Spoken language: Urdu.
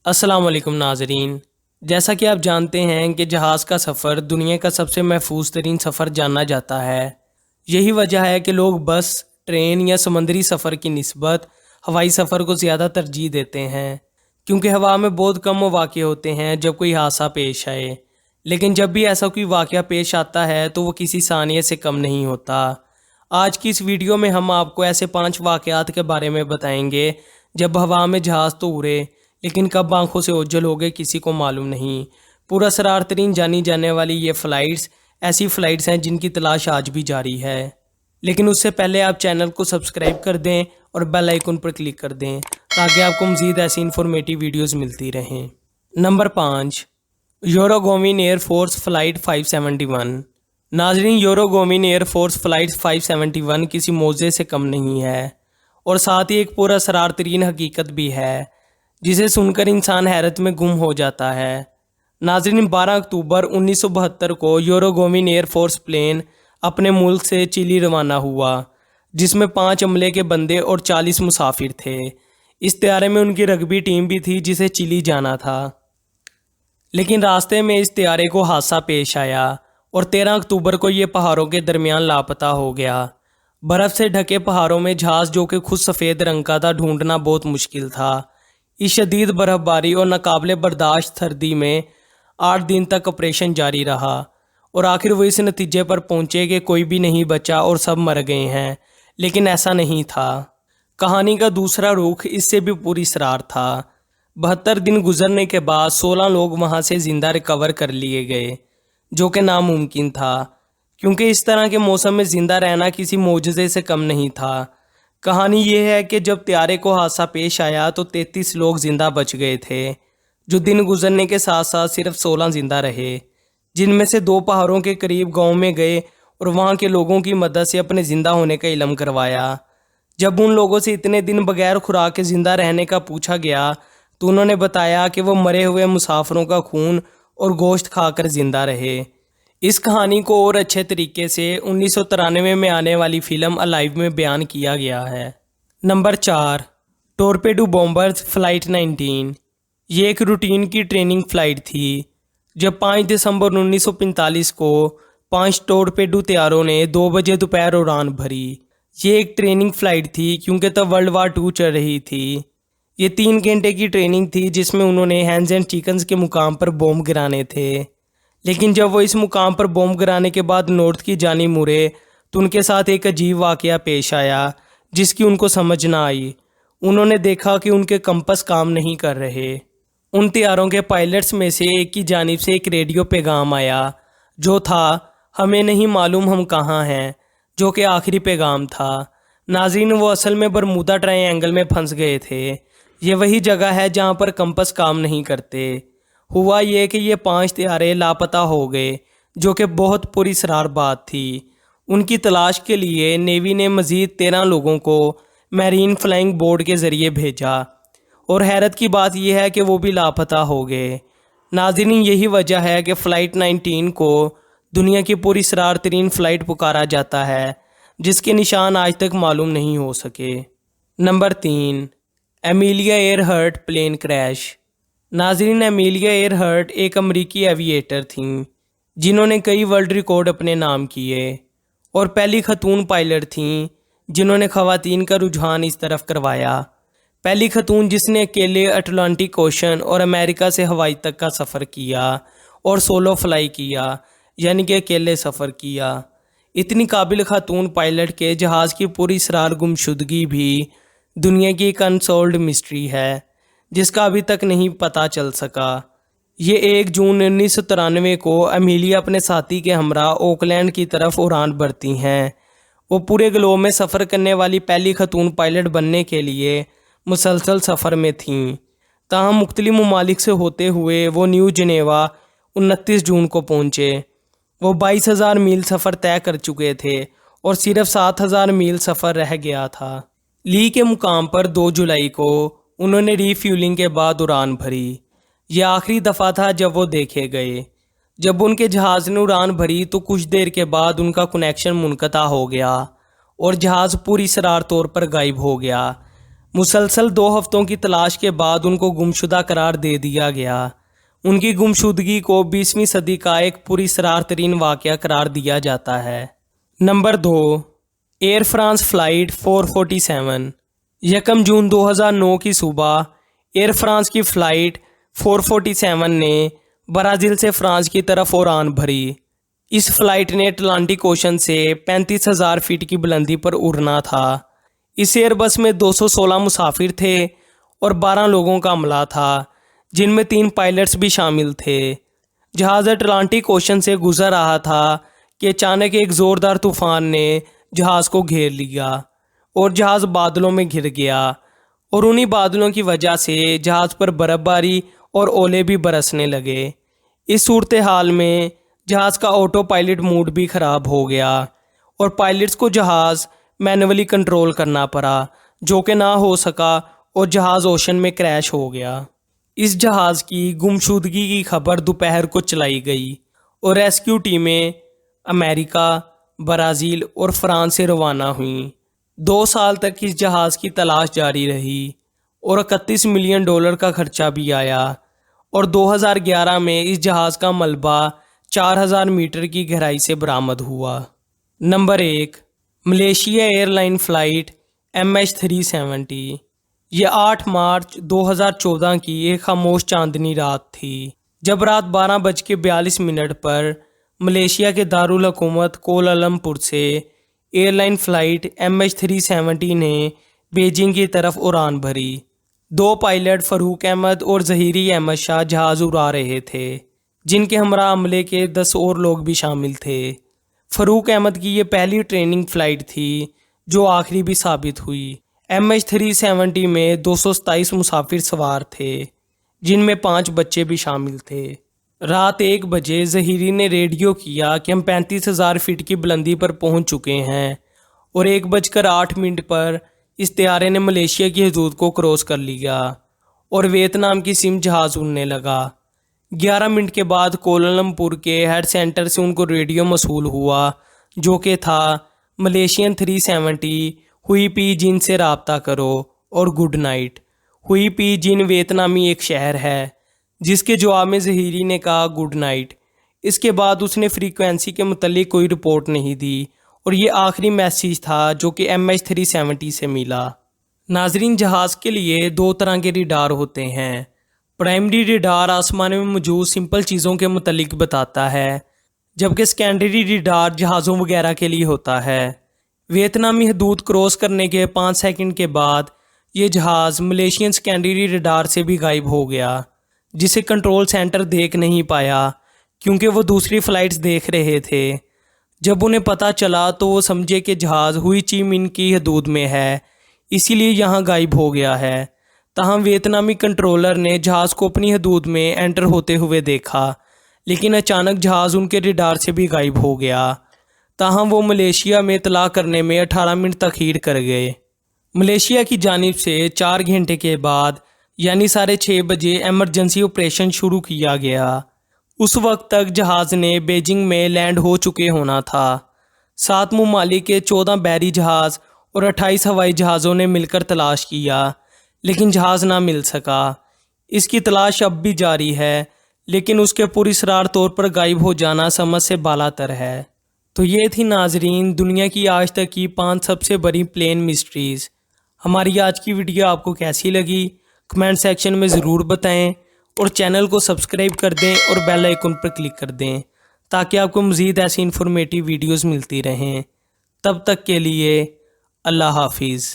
السلام علیکم ناظرین، جیسا کہ آپ جانتے ہیں کہ جہاز کا سفر دنیا کا سب سے محفوظ ترین سفر جانا جاتا ہے۔ یہی وجہ ہے کہ لوگ بس، ٹرین یا سمندری سفر کی نسبت ہوائی سفر کو زیادہ ترجیح دیتے ہیں، کیونکہ ہوا میں بہت کم مواقع ہوتے ہیں جب کوئی حادثہ پیش آئے، لیکن جب بھی ایسا کوئی واقعہ پیش آتا ہے تو وہ کسی ثانیے سے کم نہیں ہوتا۔ آج کی اس ویڈیو میں ہم آپ کو ایسے 5 واقعات کے بارے میں بتائیں گے جب ہوا میں جہاز تو اڑے لیکن کب آنکھوں سے اوجھل ہو گئے کسی کو معلوم نہیں۔ پورا اسرار ترین جانی جانے والی یہ فلائٹس ایسی فلائٹس ہیں جن کی تلاش آج بھی جاری ہے، لیکن اس سے پہلے آپ چینل کو سبسکرائب کر دیں اور بیل آئیکن پر کلک کر دیں تاکہ آپ کو مزید ایسی انفارمیٹیو ویڈیوز ملتی رہیں۔ نمبر 5، یوروگومین ایئر فورس فلائٹ 571۔ ناظرین، یوروگومین ایئر فورس فلائٹ 571 کسی معجزے سے کم نہیں ہے، اور ساتھ ہی ایک پورا اسرار ترین حقیقت بھی ہے جسے سن کر انسان حیرت میں گم ہو جاتا ہے۔ ناظرین، 12 اکتوبر 1972 کو یوروگومین ایئر فورس پلین اپنے ملک سے چلی روانہ ہوا، جس میں 5 عملے کے بندے اور 40 مسافر تھے۔ اس طیارے میں ان کی رگبی ٹیم بھی تھی جسے چلی جانا تھا، لیکن راستے میں اس طیارے کو حادثہ پیش آیا اور 13 اکتوبر کو یہ پہاڑوں کے درمیان لاپتہ ہو گیا۔ برف سے ڈھکے پہاڑوں میں جہاز جو کہ خود سفید رنگ کا تھا ڈھونڈنا بہت مشکل تھا۔ اس شدید برف باری اور ناقابل برداشت سردی میں 8 دن تک آپریشن جاری رہا، اور آخر وہ اس نتیجے پر پہنچے کہ کوئی بھی نہیں بچا اور سب مر گئے ہیں، لیکن ایسا نہیں تھا۔ کہانی کا دوسرا رخ اس سے بھی پوری اسرار تھا۔ 72 دن گزرنے کے بعد 16 لوگ وہاں سے زندہ ریکور کر لیے گئے، جو کہ ناممکن تھا، کیونکہ اس طرح کے موسم میں زندہ رہنا کسی معجزے سے کم نہیں تھا۔ کہانی یہ ہے کہ جب طیارے کو حادثہ پیش آیا تو 33 لوگ زندہ بچ گئے تھے، جو دن گزرنے کے ساتھ ساتھ صرف 16 زندہ رہے، جن میں سے 2 پہاڑوں کے قریب گاؤں میں گئے اور وہاں کے لوگوں کی مدد سے اپنے زندہ ہونے کا علم کروایا۔ جب ان لوگوں سے اتنے دن بغیر خوراک کے زندہ رہنے کا پوچھا گیا تو انہوں نے بتایا کہ وہ مرے ہوئے مسافروں کا خون اور گوشت کھا کر زندہ رہے۔ اس کہانی کو اور اچھے طریقے سے 1993 میں آنے والی فلم الائیو میں بیان کیا گیا ہے۔ نمبر 4، ٹورپیڈو بومبرز فلائٹ 19۔ یہ ایک روٹین کی ٹریننگ فلائٹ تھی جب 5 دسمبر 1945 کو 5 ٹورپیڈو طیاروں نے 2 بجے دوپہر اڑان بھری۔ یہ ایک ٹریننگ فلائٹ تھی کیونکہ تب ورلڈ وار 2 چل رہی تھی۔ یہ 3 گھنٹے کی ٹریننگ تھی جس میں انہوں نے ہینز اینڈ چکنز کے مقام پر بومب گرانے تھے، لیکن جب وہ اس مقام پر بومب گرانے کے بعد نارتھ کی جانب مڑے تو ان کے ساتھ ایک عجیب واقعہ پیش آیا جس کی ان کو سمجھ نہ آئی۔ انہوں نے دیکھا کہ ان کے کمپس کام نہیں کر رہے۔ ان طیاروں کے پائلٹس میں سے ایک کی جانب سے ایک ریڈیو پیغام آیا جو تھا، ہمیں نہیں معلوم ہم کہاں ہیں، جو کہ آخری پیغام تھا۔ ناظرین، وہ اصل میں برمودا ٹرائی اینگل میں پھنس گئے تھے۔ یہ وہی جگہ ہے جہاں پر کمپس کام نہیں کرتے۔ ہوا یہ کہ یہ 5 طیارے لاپتہ ہو گئے، جو کہ بہت پوری اسرار بات تھی۔ ان کی تلاش کے لیے نیوی نے مزید 13 لوگوں کو میرین فلائنگ بورڈ کے ذریعے بھیجا، اور حیرت کی بات یہ ہے کہ وہ بھی لاپتہ ہو گئے۔ ناظرین، یہی وجہ ہے کہ فلائٹ 19 کو دنیا کی پوری اسرار ترین فلائٹ پکارا جاتا ہے، جس کے نشان آج تک معلوم نہیں ہو سکے۔ نمبر 3، Amelia Earhart plane crash. ناظرین، ایمیلیا ایئر ہرٹ ایک امریکی ایوییٹر تھیں جنہوں نے کئی ورلڈ ریکارڈ اپنے نام کیے، اور پہلی خاتون پائلٹ تھیں جنہوں نے خواتین کا رجحان اس طرف کروایا۔ پہلی خاتون جس نے اکیلے اٹلانٹک اوشن اور امریکہ سے ہوائی تک کا سفر کیا اور سولو فلائی کیا، یعنی کہ اکیلے سفر کیا۔ اتنی قابل خاتون پائلٹ کے جہاز کی پوری اسرار گمشدگی بھی دنیا کی ایک انسولڈ مسٹری ہے جس کا ابھی تک نہیں پتہ چل سکا۔ یہ 1 جون 1993 کو ایمیلیا اپنے ساتھی کے ہمراہ اوکلینڈ کی طرف اڑان بھرتی ہیں۔ وہ پورے گلوب میں سفر کرنے والی پہلی خاتون پائلٹ بننے کے لیے مسلسل سفر میں تھیں، تاہم مختلف ممالک سے ہوتے ہوئے وہ نیو جنیوا 29 جون کو پہنچے۔ وہ 22,000 میل سفر طے کر چکے تھے اور صرف 7,000 میل سفر رہ گیا تھا۔ لی کے مقام پر 2 جولائی کو انہوں نے ری فیولنگ کے بعد اڑان بھری۔ یہ آخری دفعہ تھا جب وہ دیکھے گئے۔ جب ان کے جہاز نے اڑان بھری تو کچھ دیر کے بعد ان کا کنیکشن منقطع ہو گیا اور جہاز پوری اسرار طور پر غائب ہو گیا۔ مسلسل 2 ہفتوں کی تلاش کے بعد ان کو گمشدہ قرار دے دیا گیا۔ ان کی گمشدگی کو 20ویں صدی کا ایک پراسرار ترین واقعہ قرار دیا جاتا ہے۔ Number 2، Air France flight 447۔ 1 جون 2009 کی صبح ایئر فرانس کی فلائٹ 447 نے برازیل سے فرانس کی طرف اڑان بھری۔ اس فلائٹ نے اٹلانٹک اوشن سے 35,000 فٹ کی بلندی پر اڑنا تھا۔ اس ایئر بس میں 216 مسافر تھے اور 12 لوگوں کا عملہ تھا، جن میں 3 پائلٹس بھی شامل تھے۔ جہاز اٹلانٹک اوشن سے گزر رہا تھا کہ اچانک ایک زوردار طوفان نے جہاز کو گھیر لیا اور جہاز بادلوں میں گھر گیا، اور انہی بادلوں کی وجہ سے جہاز پر برف باری اور اولے بھی برسنے لگے۔ اس صورتحال میں جہاز کا آٹو پائلٹ موڈ بھی خراب ہو گیا اور پائلٹس کو جہاز مینولی کنٹرول کرنا پڑا، جو کہ نہ ہو سکا اور جہاز اوشن میں کریش ہو گیا۔ اس جہاز کی گمشدگی کی خبر دوپہر کو چلائی گئی اور ریسکیو ٹیمیں امریکہ، برازیل اور فرانس سے روانہ ہوئیں۔ 2 سال تک اس جہاز کی تلاش جاری رہی اور $31 ملین کا خرچہ بھی آیا، اور 2011 میں اس جہاز کا ملبہ 4000 میٹر کی گہرائی سے برآمد ہوا۔ Number 1، Malaysia airline flight MH370۔ یہ 8 مارچ 2014 کی ایک خاموش چاندنی رات تھی، جب رات 12:42 پر ملیشیا کے دارالحکومت کوالالمپور سے ایئر لائن فلائٹ MH370 نے بیجنگ کی طرف اڑان بھری۔ 2 پائلٹ فاروق احمد اور ظہیری احمد شاہ جہاز اڑا رہے تھے، جن کے ہمراہ عملے کے 10 اور لوگ بھی شامل تھے۔ فاروق احمد کی یہ پہلی ٹریننگ فلائٹ تھی جو آخری بھی ثابت ہوئی۔ MH370 میں 227 مسافر سوار تھے، جن میں 5 بچے بھی شامل تھے۔ رات 1 بجے ظہیری نے ریڈیو کیا کہ ہم 35,000 فٹ کی بلندی پر پہنچ چکے ہیں، اور 1:08 پر اس طیارے نے ملیشیا کی حدود کو کراس کر لیا اور ویتنام کی سمت جہاز اڑنے لگا۔ 11 منٹ کے بعد کوالالمپور کے ہیڈ سینٹر سے ان کو ریڈیو موصول ہوا، جو کہ تھا ملیشین 370 ہوئی پی جن سے رابطہ کرو اور گڈ نائٹ۔ ہوئی پی جن ویتنامی ایک شہر ہے، جس کے جواب میں ظہیری نے کہا گڈ نائٹ۔ اس کے بعد اس نے فریکوینسی کے متعلق کوئی رپورٹ نہیں دی، اور یہ آخری میسیج تھا جو کہ MH370 سے ملا۔ ناظرین، جہاز کے لیے 2 طرح کے ریڈار ہوتے ہیں۔ پرائمری ریڈار آسمان میں موجود سمپل چیزوں کے متعلق بتاتا ہے، جبکہ سیکنڈری ریڈار جہازوں وغیرہ کے لیے ہوتا ہے۔ ویتنامی حدود کراس کرنے کے 5 سیکنڈ کے بعد یہ جہاز ملیشین سیکنڈری ریڈار سے بھی غائب ہو گیا، جسے کنٹرول سینٹر دیکھ نہیں پایا کیونکہ وہ دوسری فلائٹس دیکھ رہے تھے۔ جب انہیں پتہ چلا تو وہ سمجھے کہ جہاز ہوئی چی من کی حدود میں ہے، اسی لیے یہاں غائب ہو گیا ہے۔ تاہم ویتنامی کنٹرولر نے جہاز کو اپنی حدود میں انٹر ہوتے ہوئے دیکھا، لیکن اچانک جہاز ان کے ریڈار سے بھی غائب ہو گیا۔ تاہم وہ ملیشیا میں اطلاع کرنے میں 18 منٹ تاخیر کر گئے۔ ملیشیا کی جانب سے 4 گھنٹے کے بعد یعنی 6:30 بجے ایمرجنسی آپریشن شروع کیا گیا۔ اس وقت تک جہاز نے بیجنگ میں لینڈ ہو چکے ہونا تھا۔ 7 ممالک کے 14 بحری جہاز اور 28 ہوائی جہازوں نے مل کر تلاش کیا، لیکن جہاز نہ مل سکا۔ اس کی تلاش اب بھی جاری ہے، لیکن اس کے پراسرار طور پر غائب ہو جانا سمجھ سے بالاتر ہے۔ تو یہ تھی ناظرین دنیا کی آج تک کی 5 سب سے بڑی پلین مسٹریز۔ ہماری آج کی ویڈیو آپ کو کیسی لگی کمنٹ سیکشن میں ضرور بتائیں، اور چینل کو سبسکرائب کر دیں اور بیل آئیکن پر کلک کر دیں تاکہ آپ کو مزید ایسی انفارمیٹیو ویڈیوز ملتی رہیں۔ تب تک کے لیے اللہ حافظ۔